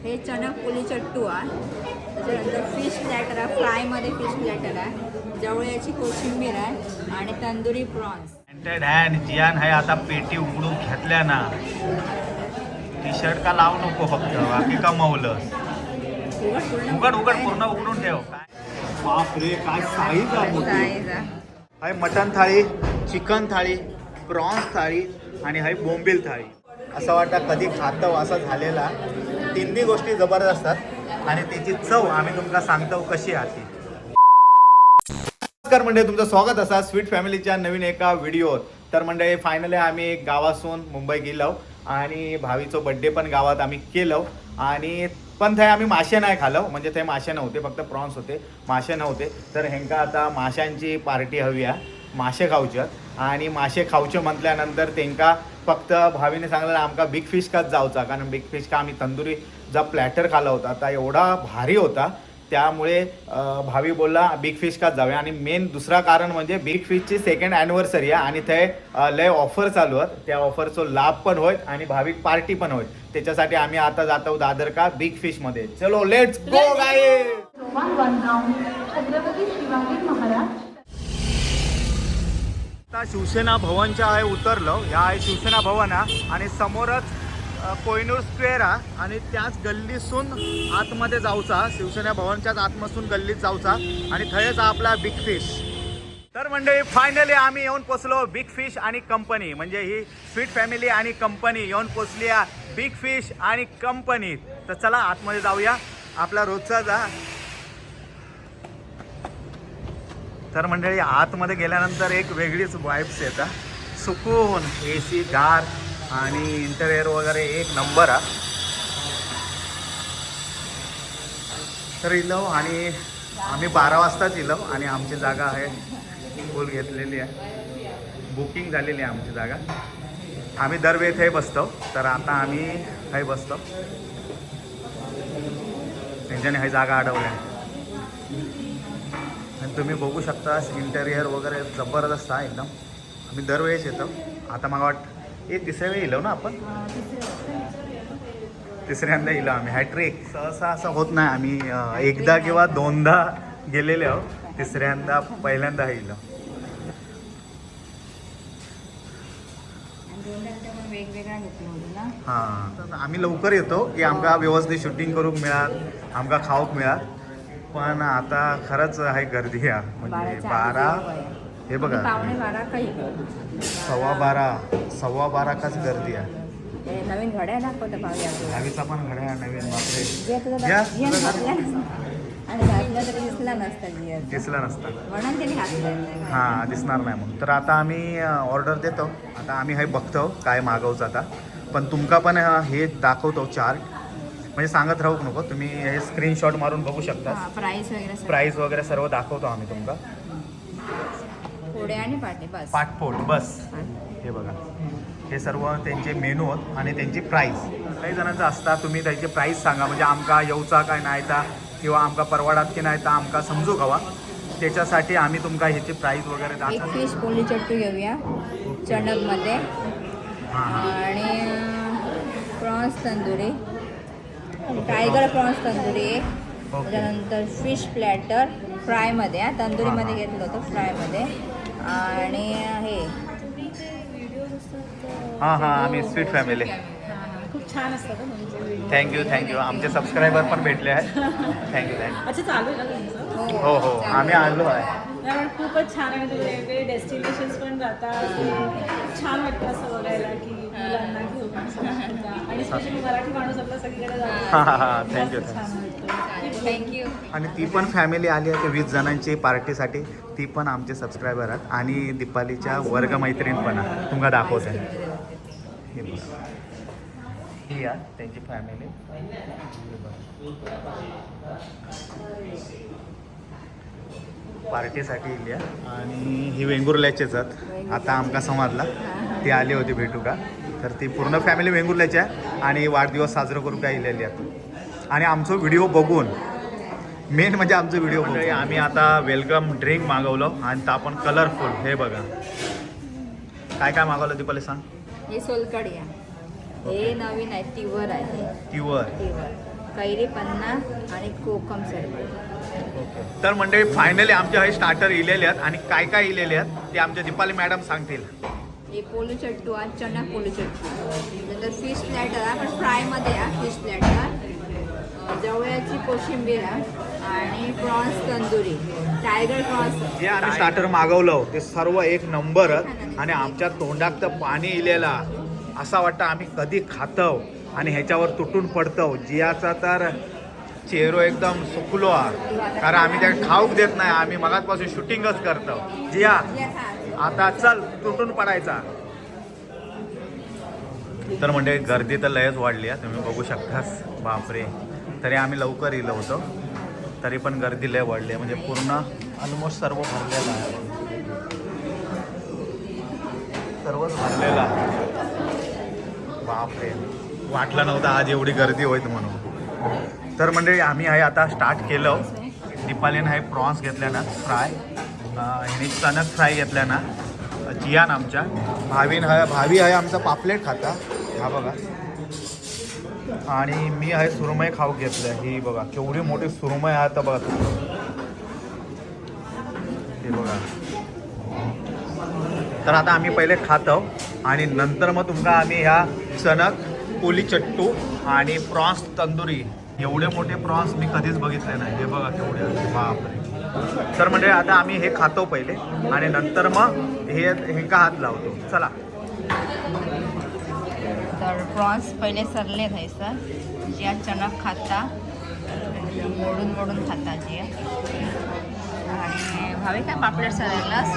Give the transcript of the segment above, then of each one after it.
हे चणक पुली चट्टू आहे. त्याच्यानंतर फिश प्लॅटर आहे, फ्रायमध्ये फिश प्लॅटर आहे, जवळ्याची कोशिंबीर आहे आणि तंदुरी प्रॉन्स. जियान आहे आता पेटी उघडून घेतल्या ना. टी शर्ट का लावू नको फक्त, बाकी कमवलं. उघड पूर्ण उघडून ठेव. बाप रे काय साईज आहे. मटन थाळी, चिकन थाळी, प्रॉन्स थाळी आणि हाय बोंबील थाळी. असं वाटतं कधी खातो असं झालेला. तिन्ही गोष्टी जबरदस्त असतात आणि त्याची चव आम्ही तुमका सांगतो कशी आहे. नमस्कार मंडळी, तुमचं स्वागत असा स्वीट फॅमिलीच्या नवीन एका व्हिडिओत. तर मंडळी फायनली आम्ही गावासून मुंबई गेलो आणि भावीचं बड्डे पण गावात आम्ही केलं. आणि पण थंय आम्ही मासे नाही खालो, म्हणजे ते मासे नव्हते, फक्त प्रॉन्स होते, मासे नव्हते. तर ह्यांका आता माशांची पार्टी हवी आहे, मासे खाऊचे. आणि मासे खाऊचे म्हटल्यानंतर त्यांका फक्त भावीने सांगितलं आमका बिग फिश काच जाऊचा, कारण बिग फिश का आम्ही तंदुरी जा प्लॅटर खाला होता आता एवढा भारी होता. त्यामुळे भावी बोलला बिग फिश काच जाऊया. आणि मेन दुसरा कारण म्हणजे बिग फिशची सेकंड ॲनिव्हर्सरी आहे आणि ते लय ऑफर चालू आहेत. त्या ऑफरचा लाभ पण होईल आणि भाविक पार्टी पण होईल. त्याच्यासाठी आम्ही आता जातो दादर का बिग फिशमध्ये. चलो लेट्स गो गाईज. आता शिवसेना भवनच्या आहे उतरलो. ह्या आहे शिवसेना भवन आणि समोरच कोहिनूर स्क्वेअर आहे आणि त्याच गल्लीसून आतमध्ये जाऊचा, शिवसेना भवनच्याच आतमधून गल्लीत जाऊचा आणि थंयच आपला बिग फिश. तर मंडळी फायनली आम्ही येऊन पोचलो बिग फिश आणि कंपनी, म्हणजे ही स्वीट फॅमिली आणि कंपनी येऊन पोचली आहे बिग फिश आणि कंपनीत. तर चला आतमध्ये जाऊया, आपला रोजचा जा. तर मंडळी आतमध्ये गेल्यानंतर एक वेगळीच वाईब्स येतात, सुकून, AC गार आणि इंटेरियर वगैरे एक नंबर आहे. तर इलो आणि आम्ही 12 वाजताच इलो आणि आमची जागा आहे फुल घेतलेली आहे, बुकिंग झालेली आहे आमची जागा. आम्ही दरवेळेस हे बसतो, तर आता आम्ही हे बसतो. त्यांच्याने हे जागा अडवल्या आणि तुम्ही बघू शकता इंटेरियर वगैरे जबरदस्त आहे एकदम. आम्ही दरवेळेस येतो. आता मला वाटतं हे तिसऱ्या वेळी इलो ना आपण, तिसऱ्यांदा इलो आम्ही. हॅट्रिक सहसा असं होत नाही, आम्ही एकदा किंवा दोनदा गेलेले आहो, तिसऱ्यांदा पहिल्यांदा इलो. हां, आम्ही लवकर येतो की आमका व्यवस्थित शूटिंग करूक मिळाल, आमका खाऊक मिळाल. पण आता खरंच आहे गर्दी आहे, म्हणजे 12 हे बघा, 12:15 काच गर्दी आहे. नवीन घड्या दाखवतं दहावीचा पण घड्या नवीन. बापरे, दिसला नसता हां, दिसणार नाही म्हणून. तर आता आम्ही ऑर्डर देतो. आता आम्ही हे बघतो काय मागवचं आता. पण तुमका पण हे दाखवतो चार्ट, म्हणजे सांगत राहू नको, तुम्ही हे स्क्रीनशॉट मारून बघू शकता. प्राईस वगैरे सर्व दाखवतो आम्ही तुमका. पाठपोड बस. हे बघा, हे सर्व त्यांचे मेनू आहेत आणि त्यांची प्राईस. काही जणांचं असतात तुम्ही त्याची प्राईस सांगा, म्हणजे आमका येऊचा काय नाही तर, किंवा आमका परवाडात की नाही तर आमका समजू हवा. त्याच्यासाठी आम्ही तुमका ह्याची प्राईस वगैरे दाखवतो. एक फिश पोली चट्टू घेऊया चणकमध्ये आणि prawns tandoori, tiger prawns tandoori एक. त्याच्यानंतर फिश प्लॅटर फ्रायमध्ये, तंदुरीमध्ये घेतलं होतं फ्रायमध्ये. आणि हे हां आम्ही स्वीट फॅमिली खूप छान असतात. थँक्यू आमचे सबस्क्रायबर पण भेटले आहेत. थँक्यू. अच्छा, चालू आहे ना तुमचं? हो आम्ही आलो आहे. पण खूपच छान आहे, म्हणजे वेगवेगळे डेस्टिनेशन्स पण जातात. छान वाटतं असं बघायला की मुलांना घेऊन आणि स्पेशली मराठी माणूस आपला सगळीकडे जातो. थँक्यू. आणि ती पण फॅमिली आली आहे 20 जणांची पार्टीसाठी, ती पण आमचे सबस्क्रायबर आहेत. आणि दीपालीच्या वर्गमैत्रीण पण आहे, तुम्हाला दाखवत आहे. ही आहे त्यांची फॅमिली. पार्टीसाठी इली आहे आणि ही वेंगुर्ल्याचेच आहेत. आता आमका समजला ती आली होती भेटू का, तर ती पूर्ण फॅमिली वेंगुर्ल्याची आहे आणि वाढदिवस साजरा करू काय इलेली आहेत. आणि आमचं व्हिडिओ बघून, मेन म्हणजे आमचं व्हिडिओ बघून आम्ही आता वेलकम ड्रिंक मागवलं आणि त्या पण कलरफुल. हे बघा काय मागवलं दीपाली सांग. हे सोलकढी आहे, हे नवीन आहे, तिवर आहे. तिवर कैरी पन्ना आणि कोकम सरबत. तर मंडळी फायनली आमचे हे स्टार्टर इलेले आहेत आणि काय काय इलेले आहेत ते आमच्या दीपाली मॅडम सांगतील. हे पोलू चट्टू आहे, चणक पोलू चट्टू. नंतर फिश प्लॅटर आहे पण फ्रायमध्ये आहे फिश प्लॅटर. जवळ्याची कोशिंबीर आहे आणि प्रॉन्स तंदुरी, टायगर प्रॉन्स. जे आम्ही स्टार्टर मागवलं ते सर्व एक नंबर आणि आमच्या तोंडात तर पाणी इलेला. असा वाटतं आम्ही कधी खातो आणि ह्याच्यावर तुटून पडतो. जियाचा तर चेहरो एकदम सुकलो आहे कारण आम्ही त्या खाऊक देत नाही. आम्ही मगाचपासून शूटिंगच करतो. जिया आता चल तुटून पडायचा. तर म्हणजे गर्दी तर लयच वाढली आहे, तुम्ही बघू शकतास. बापरे, तरी आम्ही लवकर इलो होतो तरी पण गर्दी लय वाढली आहे. म्हणजे पूर्ण ऑलमोस्ट सर्व भरलेलं आहे, सर्वच भरलेलं आहे. बापरे, वाटलं नव्हतं आज एवढी गर्दी होईल म्हणून. तर म्हणजे आम्ही आहे आता स्टार्ट केलं. दीपालीनं आहे प्रॉन्स घेतल्या ना फ्राय, ह्याने चणक फ्राय घेतल्या ना, जियान आमच्या भावी आहे आमचा पापलेट खाता हा बघा. आणि मी आहे सुरमई खाऊ घेतलं. ही बघा केवढी मोठी सुरमई आहे आता बघा हे बघा. तर आता आम्ही पहिले खातो आणि नंतर मग तुमका आम्ही ह्या चणक पोली चट्टू आणि प्रॉन्स तंदुरी. एवढे मोठे प्रॉन्स मी कधीच बघितले नाही. हे बघा केवढे, बापरे. तर म्हणजे आता आम्ही हे खातो पहिले आणि नंतर मग हे का हात लावतो. चला. तर प्रॉन्स पहिले सरले घ्यायचं. जिया चणक खाता, मोडून मोडून खाता जिया. आणि भावी काय पापलेट सरलास.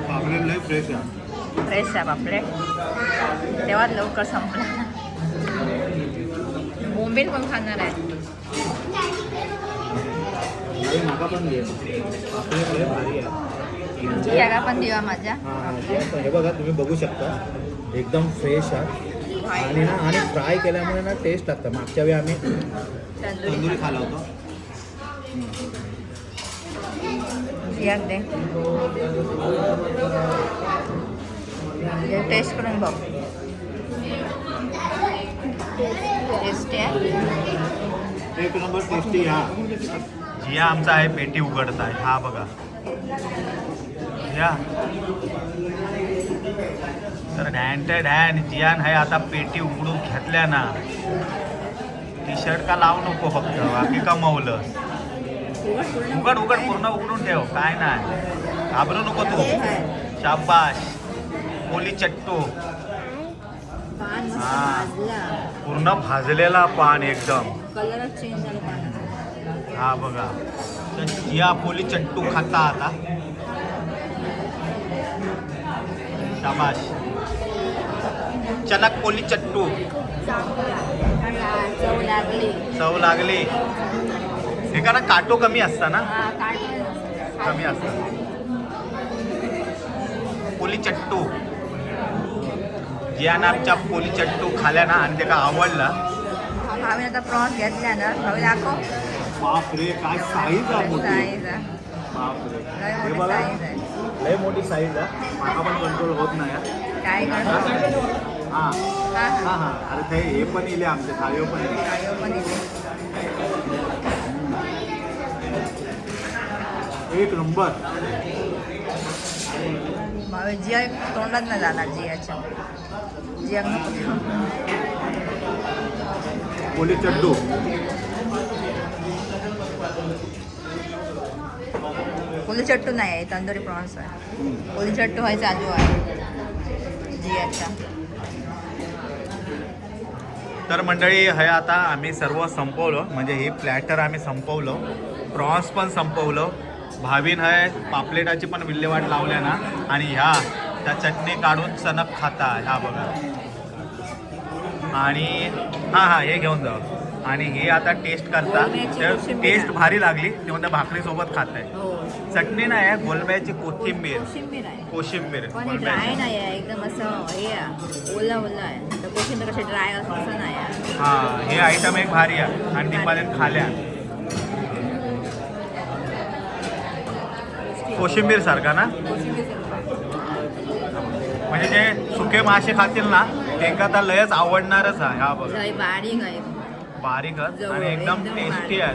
पापलेट लय फ्रेश आहे. फ्रेश आहे पापलेट, तेव्हा लवकर संपला. बोंबील पण खाणार आहे. याला पण दिवा माझ्या. हे बघा तुम्ही बघू शकता एकदम फ्रेश आहे आणि ना आणि फ्राय केल्यामुळे ना टेस्ट लागतं. मागच्या वेळी आम्ही तंदुरी खाला होतो. दे टेस्ट करून बघ. टेस्टी आहे, एक नंबर टेस्टी. हा जिया आमचा आहे पेटी उघडत आहे. हा बघा या. तर ढॅन जियान आहे आता पेटी उघडून घेतल्या ना. टी शर्ट का लावू नको फक्त, बाकी कमवलं. उघड पूर्ण उघडून ठेव, काय नाही घाबरू नको तू. शाबाश. पोली चट्टू. हा पूर्ण भाजलेला पान एकदम. कलरच चेंज झाला पाण्याचा. हा बघा तर जिया पोली चट्टू खाता आता. शाबाश. चणक पोली चट्टू. चव लागली. चव लागली. हे का ना काटो कमी असता ना, हा कमी असतात. पोली चट्टू. जियानं आमच्या पोली चट्टू खाल्या ना आणि त्याला आवडला. भावीने आता प्रॉन्स घेतल्या ना. भावी दाखव. बापरे काय साईज आहे मोठी. साईज आहे, बापरे लय हे मोठी बघा साईज आहे. लय मोठी साईज आहे. मला पण कंट्रोल होत नाही. काय करतो. हां हा हां हां. अरे ते हे पण इले आमचे थाळीव पण इले. हा पण इथे. एक नंबर. भावी जिया तोंडात नाही जाणार. जियाच्या जिया पोली चट्टू. पोली चट्टू नाही आहे, तंदुरी प्रॉन्स आहे. पोली चट्टू आहे चालू आहे जियाच्या. तर मंडळी हे आता आम्ही सर्व संपवलं. म्हणजे हे प्लॅटर आम्ही संपवलं, प्रॉन्स पण संपवलं. भावीन आहे पापलेटाची पण विल्हेवाट लावल्या ना. आणि ह्या त्या चटणी काढून चणक खाता. ह्या बघा. आणि हां हे घेऊन जाऊ. आणि हे आता टेस्ट करता. तर टेस्ट भारी लागली. ते म्हणता भाकरीसोबत खात आहे. हो चटणी नाही आहे, गोलब्याची कोथिंबीर. कोशिंबीर आहे कोशिंबीर पण हे ड्राय नाही आहे एकदम. असं हे आहे ओला ओला आहे. तर कोशिंबीर कशी ड्राय असं तसं नाही आहे. हां हे आयटम एक भारी आहे. आणि दीपालीने खाल्या कोशिंबीर सारखा ना. कोशिंबीर म्हणजे जे सुके मासे खातील ना तेका तर लयच आवडणारच आहे हा बघा. लय बारीक आहे. बारीकच जवळ, आणि एकदम एकदम टेस्टी बारीक. आहे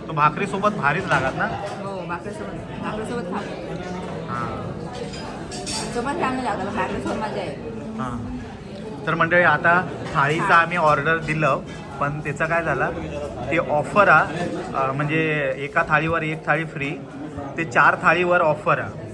तो भाकरी सोबत भारीच लागत ना. हो भाकरीसोबत खातो. हां सोबत चांगलं लागतं पण भाकरीसोबत मजा आहे. हां तर मंडळी आता थाळीचं आम्ही ऑर्डर दिलं पण त्याचं काय झालं ते ऑफर आहे म्हणजे एका थाळीवर एक थाळी फ्री ते 4 थाळीवर ऑफर आहे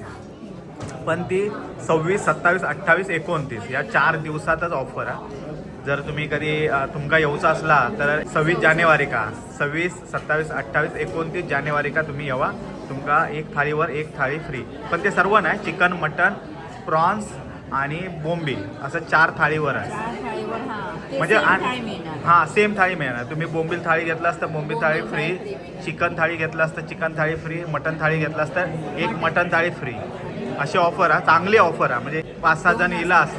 पण ती 26, 27, 28, 29 या 4 दिवसातच ऑफर आहे. जर तुम्ही कधी तुमका येऊचा असला तर 26 जानेवारी का 26, 27, 28, 29 जानेवारी का तुम्ही येवा. तुमका एक थाळीवर एक थाळी फ्री पण ते सर्व नाही चिकन मटन प्रॉन्स आणि बोंबील असं 4 थाळीवर आहे. 4 थाळीवर म्हणजे थाळी मिळणार. हां सेम थाळी मिळणार. तुम्ही बोंबील थाळी घेतलास तर बोंबील थाळी फ्री, चिकन थाळी घेतलास तर चिकन थाळी फ्री, मटन थाळी घेतलास तर एक मटन थाळी फ्री. अशी ऑफर आहे चांगली ऑफर आहे म्हणजे 5-6 जण इलास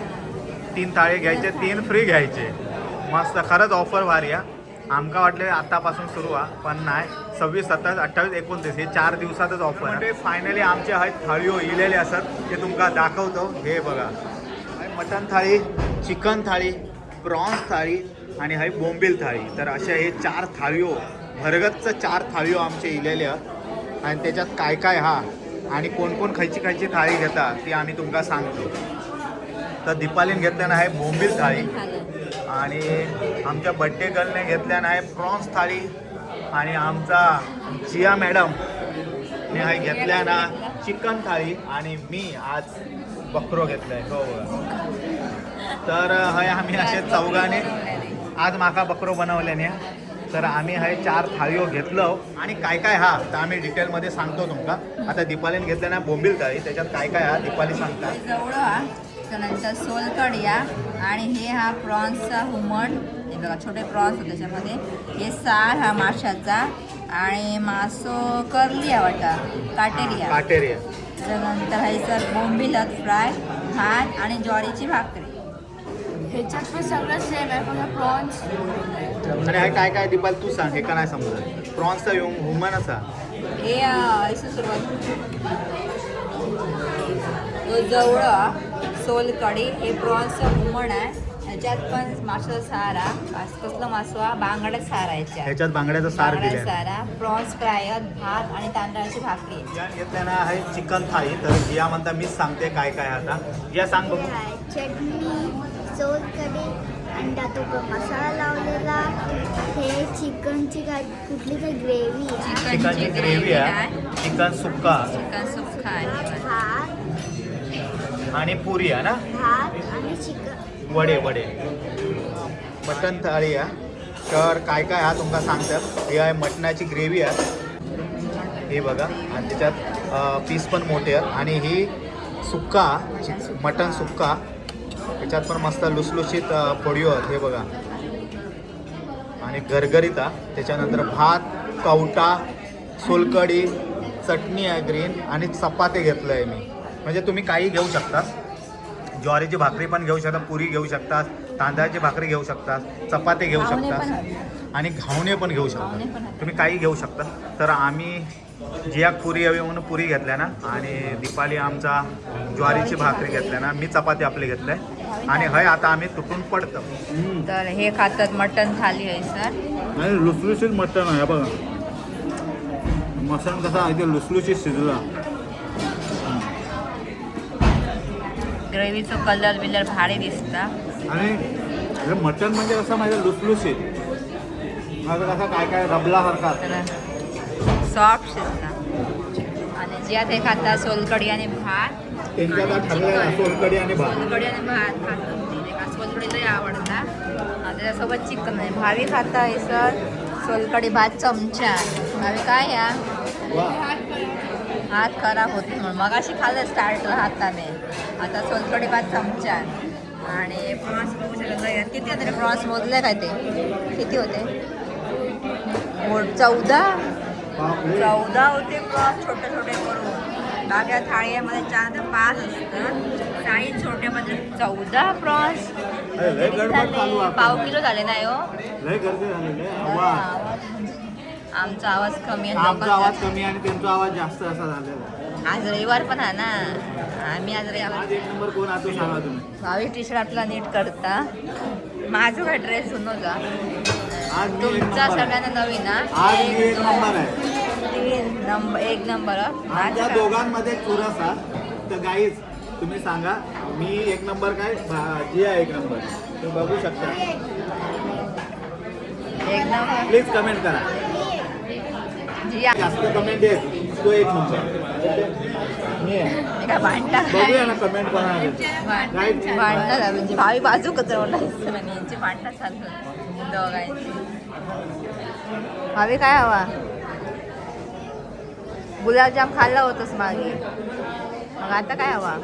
3 थाळी घ्यायचे 3 फ्री घ्यायचे. मस्त खरंच ऑफर भारी आहे. आमका वाटले आतापासून सुरू आहे पण नाही 26, 27, 28, 29 हे 4 दिवसातच ऑफर आहे. फायनली आमचे आहेत थाळीओ इलेले असत ते तुमका दाखवतो. हे बघा मटन थाळी, चिकन थाळी, प्रॉन्स थाळी आणि हाय बोंबील थाळी. तर अशा हे 4 थाळीओ भरगतचं 4 थाळीओ आमचे इलेले आहेत आणि त्याच्यात काय काय हा आणि कोण कोण खायची थाळी घेतात ती आम्ही तुमका सांगतो. तर दीपालीने घेतल्यानं आहे बोंबील थाळी आणि आमच्या बड्डे गर्लने घेतल्यानं आहे प्रॉन्स थाळी आणि आमचा जिया मॅडम ने आहे घेतल्यानं चिकन थाळी आणि मी आज बकरो घेतलाय. हो तर हय आम्ही असे चौघाने आज माका बकरो बनवल्याने तर आम्ही हे 4 थाळीओ घेतलं आणि काय काय हा तर आम्ही डिटेलमध्ये सांगतो तुमका. आता दीपालीने घेतल्यानं बोंबील थाळी त्याच्यात काय काय हा दीपाली सांगता. जवळ त्यानंतर सोलकढी आणि हे हा प्रॉन्सचा हुमण. हे बघा छोटे प्रॉन्स होते त्याच्यामध्ये. हे सार हा माशाचा आणि मासो करली वाटा काटेरिया. काटेरिया त्यानंतर हे सर बोंबिलत फ्राय भात आणि ज्वारीची भाकरी. ह्याच्यात पण सगळं सेम आहे फक्त प्रॉन्स. आणि हे काय काय दीपाली तू सांग हे का नाही समजत. प्रॉन्सचा हुमन असा हे इथून सुरुवात जवळ सोलकढी हे प्रॉन्सचं हुमण आहे. ह्याच्यात पण माशाचा सारा कसलं मासो हा बांगड्यात सारा ह्याच्यात बांगड्याचा सार बांगड्यात दिला. सारा प्रॉन्स फ्राय भात आणि तांदळाची भाकरी. घेतल्यानं आहे चिकन थाळी. तर जिया म्हणता मीच सांगते काय काय आता. जिया सांग बघू. चटणी, सोलकढी, अंडा तो मसाला लावलेला, हे चिकनची काय कुठली तर ग्रेव्ही आहे, चिकनची ग्रेव्ही आहे, चिकन सुक्का चिकन सुक्का आहे. भात आणि पुरी आहे ना, भात आणि चिकन वडे मटन थाळी आहे. तर काय काय हा तुमका सांगतात. हे आहे मटणाची ग्रेव्ही आहे हे बघा आणि त्याच्यात पीस पण मोठे आहेत आणि ही सुक्का मटन सुक्का त्याच्यात पण मस्त लुसलुशीत फोडिओ आहेत हे बघा आणि गरगरीता. त्याच्यानंतर भात, कवटा, सोलकढी, चटणी आहे ग्रीन आणि चपाती घेतलं आहे मी. म्हणजे तुम्ही काही घेऊ शकता. ज्वारीची भाकरी पण घेऊ शकता, पुरी घेऊ शकता, तांदळाची भाकरी घेऊ शकता, चपाती घेऊ घावणे शकता पण आणि घावणे पण घेऊ घावणे पण शकता. आहेत. तुम्ही काही घेऊ शकता. तर आम्ही जियाक पुरी हवी म्हणून पुरी घेतल्या ना आणि दीपाली आमचा ज्वारीची भाकरी घेतल्या ना, मी चपाती आपली घेतल्या आणि हय आता आम्ही तुटून पडतो. तर हे खातात मटन थाली आहे सर. आणि लुसलुशीत मटण आहे बघा. मटण कसा आहे ते लुसलुशीत शिजला. ग्रेव्हीचा कलर बिलर भारी दिसता आणि हे मटण म्हणजे कसं माहिती लुसलुशीत माझं कसं काय काय रबलासारखा सॉफ्ट शिजता. आणि ज्यात हे खाता सोलकढी आणि भात. त्यांच्यात आणि ठरलेलं आहे चिकन. सोलकढी आणि भात. सोलकढी आणि भात खातात. सोलकढी लई आवडता आणि त्याच्यासोबत चिकन आहे. भावी खाता आहे सर सोलकढी भात चमचा. भावी काय या वा हात खराब होते म्हणून मग अशी खाल्लं स्टार्टर हाताने. आता सोलकढी भात चमचा आणि प्रॉन्स बघू शकत. किती होते प्रॉन्स मोजले काय ते किती होते. 14 होते प्रॉन्स छोटे छोटे करून. बाकी थाळीमध्ये 4 ते 5 असतात. साईज छोट्यामध्ये 14 प्रॉन्स. लय गडबड चालू आहे. पाव किलो झाले नाही हो. लय गर्दी झालेली आहे. आवाज आमचा आवाज कमी आहे. आमचा आवाज कमी आणि त्यांचा आवाज जास्त असा झालेला आहे. आज रविवार पण आहे ना. आम्ही आज रविवार. आज एक नंबर कोण आता सांगा तुम्ही. भावी टी शर्ट आपला नीट करता. माझं काय ड्रेस जुनो जा. आज मी एक तुमचा नंबर आहे. सगळ्यांना नवीन ना. आज मी एक नंबर आहे. एक नंबर. आमच्या दोघांमध्ये चुरस हा. तर गाईज तुम्ही सांगा मी एक नंबर काय जी आहे एक नंबर तुम्ही बघू शकता. एक नंबर. प्लीज कमेंट करा. जिया जास्त कमेंट येत तो एक नंबर. मी आहे. काय भांडता बघूया ना कमेंट कोणा भांडणं झालं म्हणजे भावी बाजू कचरवला यांची भांडणं चालू दोघांची. भावी काय हवा. गुलाबजाम खाल्ला होतस मागे मग आता काय हवा.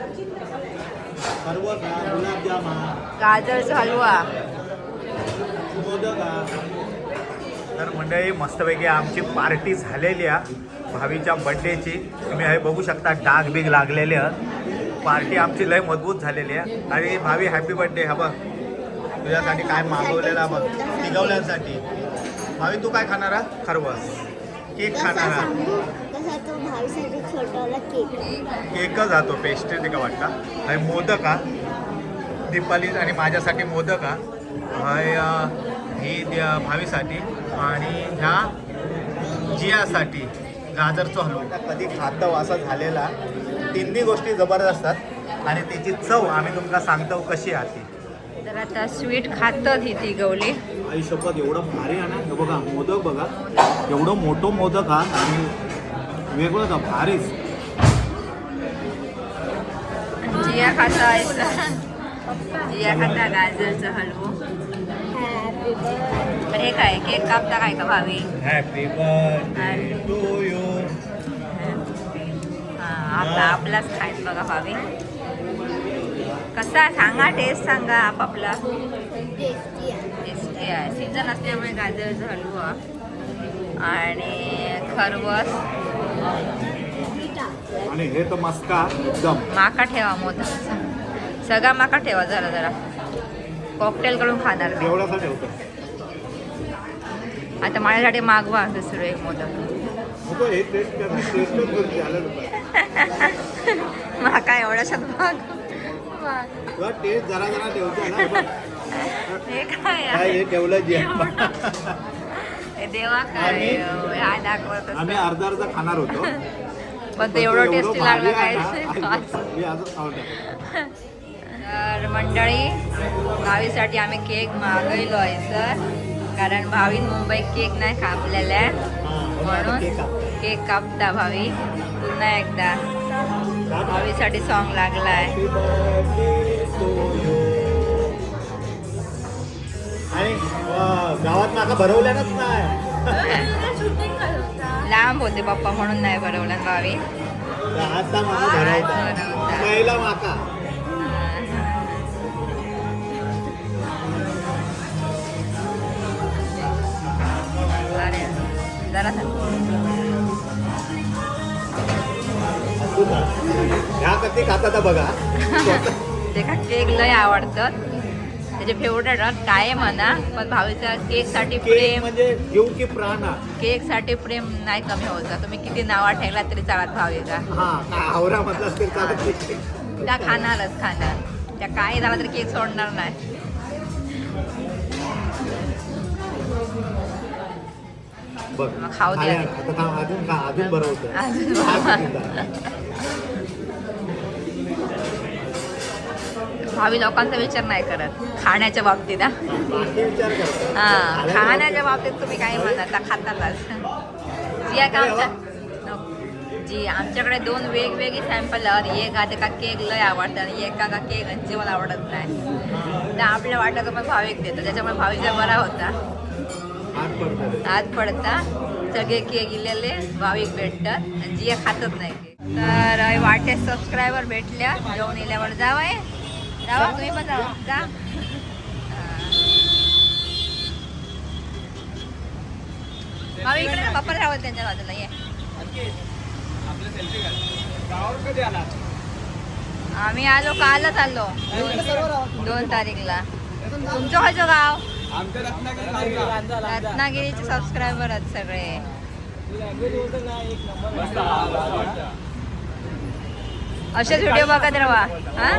सर्व गुलाबजाम हा, गाजरचा हलवा. मोदक हा. तर मंडळी मस्तपैकी आमची पार्टी झालेली आहे भावीच्या बड्डेची. तुम्ही हे बघू शकता डाग बिग लागलेले आहेत. पार्टी आमची लय मजबूत झालेली आहे. आणि भावी हॅपी बड्डे. हा बघ तुझ्यासाठी काय मागवलेला बघ तिघवल्यांसाठी. भावी तू काय खाणार आहे. खरवस केक खाणार आहे. तसा तो भावीसाठी छोटाला केक. केकच हा तो पेस्ट्री ते का वाटता. आणि मोदक हा दीपाली आणि माझ्यासाठी मोदक हा. ही भावीसाठी आणि ह्या जियासाठी गाजरचा हलवा. कधी खातो असा झालेला. तिन्ही गोष्टी जबरदस्त असतात आणि त्याची चव आम्ही तुमका सांगतो कशी आहे. तर आता स्वीट खातात ही ती गवली. आई शपथ एवढं भारी आहे ना. हे बघा मोदक बघा एवढं मोठं मोदक हा आणि वेगळं का भारीच. जिया खाता जिया खाता गाजरचा हलवो. Happy birthday. हे काय केक कापता काय का भावी. Happy birthday to you. आपलाच खायच बघा भावी. कसा सांगा टेस्ट सांगा आपापला. टेस्टी आहे. टेस्टी आहे. सीझन असल्यामुळे गाजरचा हलवा आणि खरवस. आणि हे तर मस्का एकदम. माका ठेवा मोदक सगळा माका ठेवा जरा जरा. कॉकटेल कडून खाणार मी. एवढासा ठेवतो. आता माझ्यासाठी मागवा दुसरं एक मोदक. नको हे टेस्ट करा. टेस्टच करून झालं माका एवढ्याशात माग. तुला टेस्ट जरा जरा ठेवतो ना. बघ. हे काय काय आहे? हे ठेवलं जे हे देवा काय हा दाखवत आम्ही अर्धा अर्धा खाणार होतो. पण ते एवढं टेस्टी लागलं काय. मी अजून खावलं. तर मंडळी भावीसाठी आम्ही केक मागवलो आहे सर. कारण भावीन मुंबईत केक नाही कापलेला आहे म्हणून केक कापता भावी. पुन्हा एकदा भावीसाठी सॉन्ग लागला आहे. आणि गावात माका भरवल्यानच नाही. लांब होते पप्पा म्हणून नाही भरवलं भावी. आता माका भरवता पहिला माका. अरे जरा ह्या कधी खाता बघा. ते का केक लय आवडतात. त्याचे फेवरेट काय म्हणा पण भावीच्या केकसाठी केक प्रेम. म्हणजे जीव की प्राण हा. केकसाठी प्रेम नाही कमी होत का. तुम्ही किती नावा ठेवला तरी चालत भावीचा. हा काय आवरा म्हटलं असेल चालत. त्या खाणारच खाणार. त्या काय झालं तरी केक सोडणार नाही. बघ मग खाऊ दे. आता थांब, अजून खा अजून बरं होतं. भावी लोकांचा विचार नाही करत खाण्याच्या बाबतीत. बाकी विचार करतो. हा खाण्याच्या बाबतीत तुम्ही काय म्हणता खातातच. जी आहे का आमच्या जी आमच्याकडे दोन वेगवेगळी सॅम्पल आहेत. एक आता का केक लय आवडतात आणि एका का केक अजिबात आवडत नाही. तर आपल्या वाटायचं पण भाविक देतो त्याच्यामुळे भावीचा बरा होता. हात पडता सगळे केक इलेले भाविक भेटतात आणि जिया खातच नाही केक. तर वाटे सबस्क्रायबर भेटल्या. जेवण इल्यावर जावं जावा तुम्ही पण जावा जा. भावी इकडे ना पप्पा राहत त्यांच्या बाजूला ये. आम्ही आलो कालच आलो 2 तारीखला. तुमचं खायचं गाव रत्नागिरीचे सबस्क्रायबर आहेत सगळे. असेच व्हिडिओ बघत राहा हा.